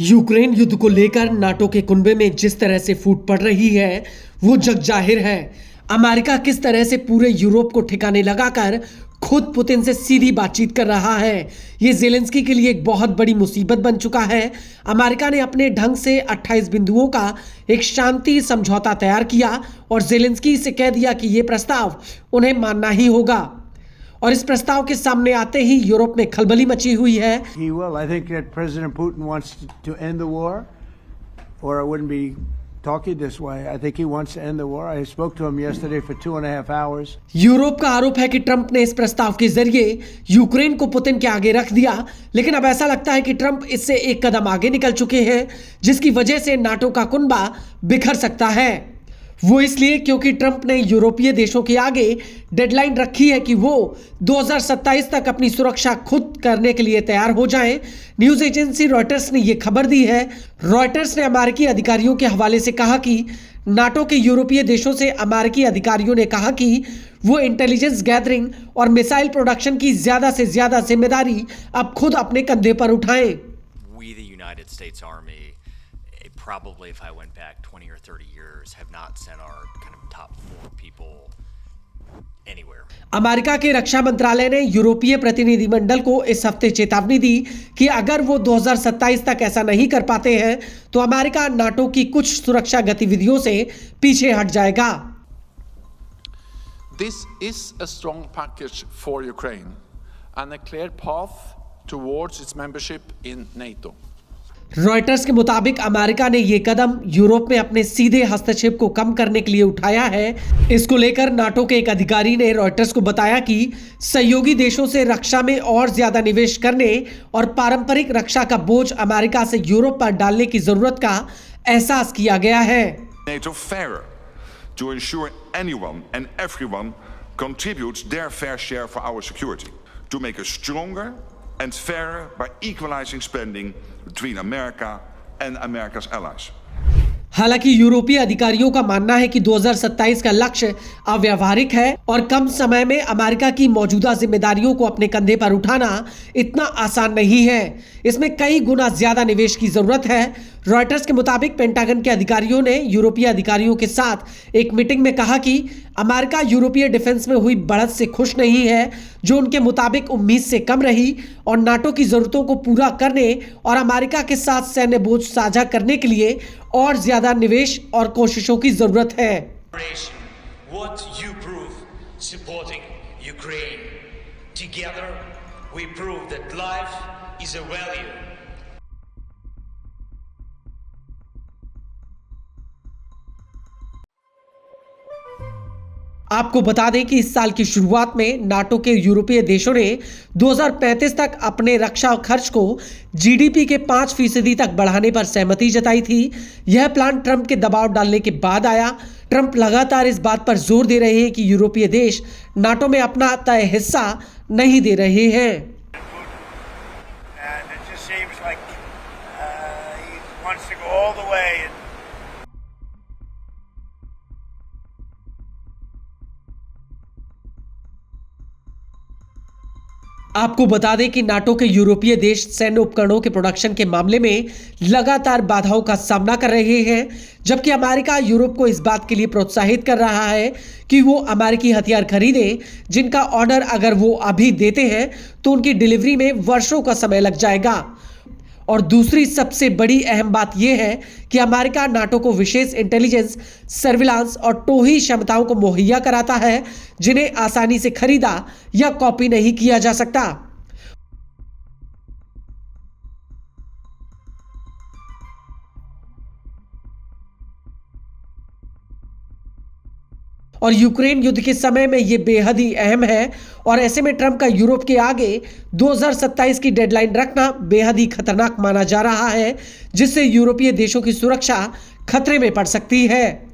Ukraine युद्ध को लेकर नाटो के कुनबे में जिस तरह से फूट पड़ रही है वो जग जाहिर है। अमेरिका किस तरह से पूरे यूरोप को ठिकाने लगाकर खुद पुतिन से सीधी बातचीत कर रहा है, ये ज़ेलेंस्की के लिए एक बहुत बड़ी मुसीबत बन चुका है। अमेरिका ने अपने ढंग से 28 बिंदुओं का एक शांति समझौता तैयार किया और ज़ेलेंस्की से कह दिया कि ये प्रस्ताव उन्हें मानना ही होगा। और इस प्रस्ताव के सामने आते ही यूरोप में खलबली मची हुई है। He will. I think that President Putin wants to end the war, or I wouldn't be talking this way. I think he wants to end the war. I spoke to him yesterday for 2.5 hours. Europe का आरोप है कि Trump ने इस प्रस्ताव के जरिए Ukraine को पुतिन के आगे रख दिया, लेकिन अब ऐसा लगता है कि ट्रंप इससे एक कदम आगे निकल चुके हैं, जिसकी वजह से नाटो का कुनबा बिखर सकता है। वो इसलिए क्योंकि ट्रंप ने यूरोपीय देशों के आगे डेडलाइन रखी है कि वो 2027 तक अपनी सुरक्षा खुद करने के लिए तैयार हो जाएं। न्यूज़ एजेंसी रॉयटर्स ने ये खबर दी है। रॉयटर्स ने अमेरिकी अधिकारियों के हवाले से कहा कि नाटो के यूरोपीय देशों से अमेरिकी अधिकारियों ने कहा कि वो इंटेलिजेंस गैदरिंग और मिसाइल प्रोडक्शन की ज़्यादा से ज़्यादा जिम्मेदारी अब खुद अपने कंधे पर उठाएं। Probably if I went back 20 or 30 years have not sent our kind of top 4 people anywhere. America के रक्षा मंत्रालय ने यूरोपीय प्रतिनिधिमंडल को इस हफ्ते चेतावनी दी कि अगर वो 2027 तक ऐसा नहीं कर पाते हैं तो अमेरिका नाटो की कुछ सुरक्षा गतिविधियों से पीछे हट जाएगा। This is a strong package for Ukraine and a clear path towards its membership in NATO. Reuters के मुताबिक अमेरिका ने ये कदम यूरोप में अपने सीधे हस्तक्षेप को कम करने के लिए उठाया है। इसको लेकर नाटो के एक अधिकारी ने रॉयटर्स को बताया कि सहयोगी देशों से रक्षा में और ज्यादा निवेश करने और पारंपरिक रक्षा का बोझ अमेरिका से यूरोप पर डालने की जरूरत का एहसास किया गया है। NATO fairer to ensure anyone and everyone contributes their fair share for our security, to make us stronger and fairer by equalizing spending between America and America's allies. हालांकि यूरोपीय अधिकारियों का मानना है कि 2027 का लक्ष्य अव्यावहारिक है और कम समय में अमेरिका की मौजूदा जिम्मेदारियों को अपने कंधे पर उठाना इतना आसान नहीं है। इसमें कई गुना ज्यादा निवेश की जरूरत है। रॉयटर्स के मुताबिक पेंटागन के अधिकारियों ने यूरोपीय अधिकारियों के साथ एक मीटिंग में कहा कि अमेरिका यूरोपीय डिफेंस में हुई बढ़त से खुश नहीं है, जो उनके मुताबिक उम्मीद से कम रही, और नाटो की जरूरतों को पूरा करने और अमेरिका के साथ सैन्य बोझ साझा करने के लिए और ज्यादा निवेश और कोशिशों की जरूरत है। What you prove supporting Ukraine. Together we prove that life is a value. आपको बता दें कि इस साल की शुरुआत में नाटो के यूरोपीय देशों ने 2035 तक अपने रक्षा खर्च को जीडीपी के 5% तक बढ़ाने पर सहमति जताई थी। यह प्लान ट्रंप के दबाव डालने के बाद आया। ट्रंप लगातार इस बात पर जोर दे रहे हैं कि यूरोपीय देश नाटो में अपना तय हिस्सा नहीं दे रहे हैं। आपको बता दें कि नाटो के यूरोपीय देश सैन्य उपकरणों के प्रोडक्शन के मामले में लगातार बाधाओं का सामना कर रहे हैं, जबकि अमेरिका यूरोप को इस बात के लिए प्रोत्साहित कर रहा है कि वो अमेरिकी हथियार खरीदें, जिनका ऑर्डर अगर वो अभी देते हैं तो उनकी डिलीवरी में वर्षों का समय लग जाएगा। और दूसरी सबसे बड़ी अहम बात यह है कि अमेरिका नाटो को विशेष इंटेलिजेंस, सर्विलांस और टोही क्षमताओं को मुहैया कराता है, जिन्हें आसानी से खरीदा या कॉपी नहीं किया जा सकता। और यूक्रेन युद्ध के समय में ये बेहद ही अहम है, और ऐसे में ट्रंप का यूरोप के आगे 2027 की डेडलाइन रखना बेहद ही खतरनाक माना जा रहा है, जिससे यूरोपीय देशों की सुरक्षा खतरे में पड़ सकती है।